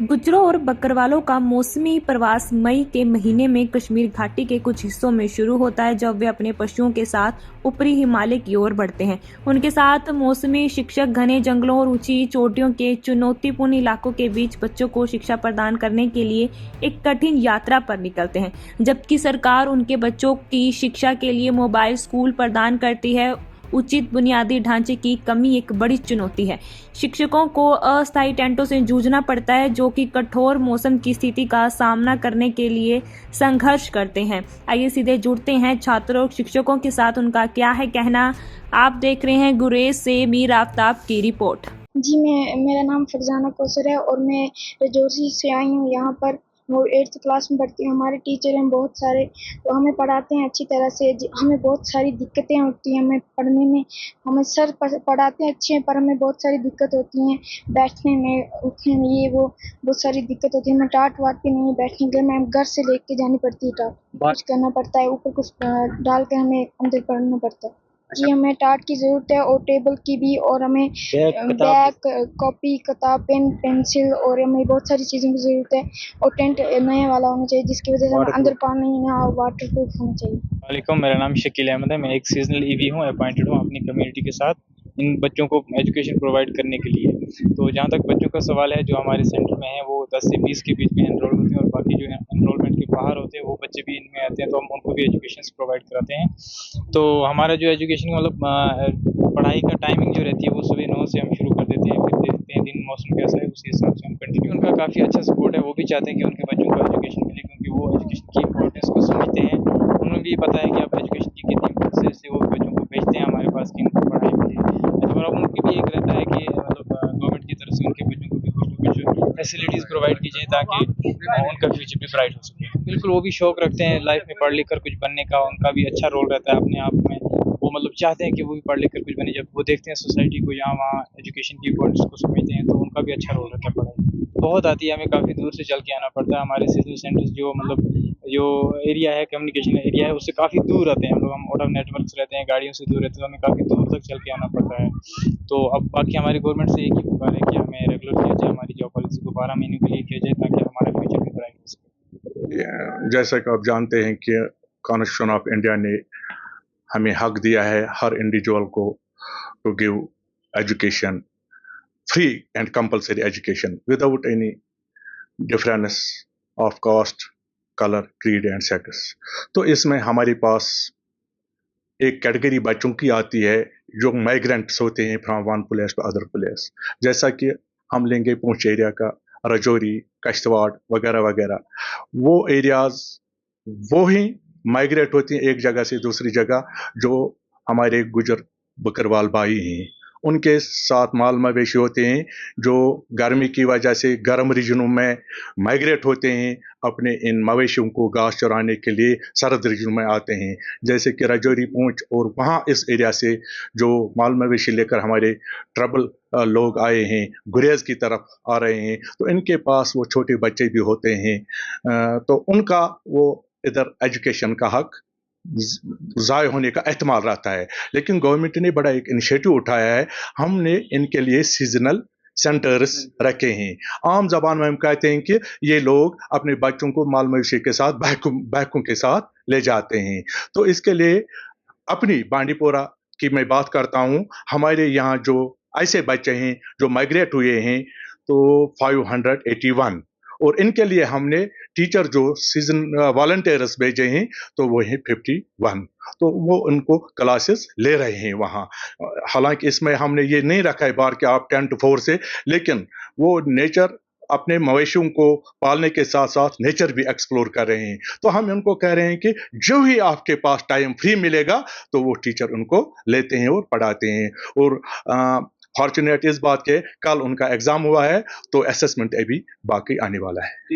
गुज्जरों और बकरवालों का मौसमी प्रवास मई के महीने में कश्मीर घाटी के कुछ हिस्सों में शुरू होता है, जब वे अपने पशुओं के साथ ऊपरी हिमालय की ओर बढ़ते हैं। उनके साथ मौसमी शिक्षक घने जंगलों और ऊंची चोटियों के चुनौतीपूर्ण इलाकों के बीच बच्चों को शिक्षा प्रदान करने के लिए एक कठिन यात्रा पर निकलते हैं। जबकि सरकार उनके बच्चों की शिक्षा के लिए मोबाइल स्कूल प्रदान करती है, उचित बुनियादी ढांचे की कमी एक बड़ी चुनौती है। शिक्षकों को अस्थायी टेंटों से जूझना पड़ता है, जो कि कठोर मौसम की स्थिति का सामना करने के लिए संघर्ष करते हैं। आइए सीधे जुड़ते हैं छात्रों और शिक्षकों के साथ, उनका क्या है कहना। आप देख रहे हैं गुरेज से मीर आफ्ताब की रिपोर्ट। जी, मेरा नाम फरजाना कौसर है और मैं रजौरी से आई हूँ। यहाँ पर वो 8th क्लास में पढ़ती हूँ। हमारे टीचर हैं बहुत सारे, तो हमें पढ़ाते हैं अच्छी तरह से। हमें बहुत सारी दिक्कतें होती हैं हमें पढ़ने में। हमें सर पढ़ाते हैं अच्छे हैं, पर हमें बहुत सारी दिक्कत होती हैं बैठने में, उठने में, ये वो बहुत सारी दिक्कत होती है। हमें टाट वाट भी नहीं है बैठने के लिए, हमें घर से लेके जानी पड़ती है टाट। कुछ करना पड़ता है, ऊपर कुछ डाल के हमें अंदर पढ़ना पड़ता है। जी, हमें टाट की ज़रूरत है और टेबल की भी, और हमें बैग, कॉपी, किताब, पेन, पेंसिल, और हमें बहुत सारी चीज़ों की ज़रूरत है। और टेंट नया वाला होना चाहिए, जिसकी वजह से हमें अंदर पानी ना वाटर प्रूफ होना चाहिए। वालेकुम, मेरा नाम शकील अहमद है। मैं एक सीजनल ईवी हूँ, अपॉइंटेड हूँ अपनी कम्युनिटी के साथ इन बच्चों को एजुकेशन प्रोवाइड करने के लिए। तो जहाँ तक बच्चों का सवाल है, जो हमारे सेंटर में है वो 10 से 20 के बीच में एनरोल होते हैं, और बाकी जो एनरोलमेंट के बाहर होते हैं वो बच्चे भी इनमें आते हैं, तो हम उनको भी एजुकेशन प्रोवाइड कराते हैं। तो हमारा जो एजुकेशन मतलब पढ़ाई का टाइमिंग जो रहती है वो सुबह 9 से हम शुरू कर देते हैं, फिर देखते हैं दिन मौसम कैसा है, उसी हिसाब से हम कंटिन्यू। उनका काफ़ी अच्छा सपोर्ट है, वो भी चाहते हैं कि उनके बच्चों को एजुकेशन मिले, क्योंकि वो एजुकेशन की इंपॉर्टेंस को समझते हैं। उन्हें भी पता है कि आप एजुकेशन की कितनी इंपॉर्टेंस से वो बच्चों को भेजते हैं हमारे पास कि इनको पढ़ाई मिले। और अब उनकी भी एक रहता है कि मतलब गवर्नमेंट की तरफ से उनके बच्चों को भी कुछ ना कुछ फैसिलिटीज़ प्रोवाइड की जाए, ताकि उनका फ्यूचर भी ब्राइट हो सके। बिल्कुल, वो भी शौक रखते हैं लाइफ में पढ़ लिख कर कुछ बनने का, उनका भी अच्छा रोल रहता है अपने आप में। वो मतलब चाहते हैं कि वो भी पढ़ लिख कर कुछ बने। जब वो देखते हैं सोसाइटी को यहाँ वहाँ एजुकेशन की इंपॉर्टेंस को समझते हैं, तो उनका भी अच्छा रोल रहता है पढ़ाई। बहुत आती है, हमें काफ़ी दूर से चल के आना पड़ता है। हमारे सीजनल सेंटर्स जो मतलब जो एरिया है, कम्युनिकेशन एरिया है, उससे काफ़ी दूर रहते हैं हम लोग। हम आउट ऑफ नेटवर्क्स रहते हैं, गाड़ियों से दूर रहते हैं, तो हमें काफ़ी दूर तक चल के आना पड़ता है। तो अब बाकी हमारी गवर्नमेंट से एक ही पुकार है कि हमें रेगुलर किया जाए, हमारी जॉब पॉलिसी को 12 महीने के लिए किया जाए, ताकि हमारा फ्यूचर भी ब्राइट हो सके। जैसा कि आप जानते हैं कि कॉन्स्टिट्यूशन ऑफ इंडिया ने हमें हक दिया है हर इंडिविजुअल को to give education, free and compulsory education without any difference of caste, colour, creed and sex. तो इसमें हमारे पास एक कैटेगरी बच्चों की आती है जो माइग्रेंट्स होते हैं from one place to other place. जैसा कि हम लेंगे पुंछ एरिया का, रजौरी, किश्तवाड़ वगैरह वगैरह, वो एरियाज वो ही माइग्रेट होती हैं एक जगह से दूसरी जगह। जो हमारे गुजर बकरवाल भाई हैं, उनके साथ माल मवेशी होते हैं जो गर्मी की वजह से गर्म रीजनों में माइग्रेट होते हैं, अपने इन मवेशियों को घास चराने के लिए सर्द रीजन में आते हैं। जैसे कि रजौरी, पूंछ, और वहाँ इस एरिया से जो माल मवेशी लेकर हमारे ट्रबल लोग आए हैं, गुरेज की तरफ आ रहे हैं, तो इनके पास वो छोटे बच्चे भी होते हैं। तो उनका वो इधर एजुकेशन का हक ज़ाय होने का एहतमाल रहता है। लेकिन गवर्नमेंट ने बड़ा एक इनिशिएटिव उठाया है। हमने इनके लिए सीजनल सेंटर्स रखे हैं। आम जबान में हम कहते हैं कि ये लोग अपने बच्चों को माल मवेशी के साथ बैकों के साथ ले जाते हैं। तो इसके लिए अपनी बांडीपोरा की मैं बात करता हूँ, हमारे यहाँ जो ऐसे बच्चे हैं जो माइग्रेट हुए हैं, तो 581, और इनके लिए हमने टीचर जो सीजन वॉलंटियर्स भेजे हैं, तो वो हैं 51। तो वो उनको क्लासेस ले रहे हैं वहाँ। हालांकि इसमें हमने ये नहीं रखा है बार कि आप 10 to 4 से, लेकिन वो नेचर अपने मवेशियों को पालने के साथ साथ नेचर भी एक्सप्लोर कर रहे हैं। तो हम उनको कह रहे हैं कि जो ही आपके पास टाइम फ्री मिलेगा, तो वो टीचर उनको लेते हैं और पढ़ाते हैं। और फॉर्चुनेट इस बात के कल उनका एग्जाम हुआ है, तो असेसमेंट अभी बाकी आने वाला है।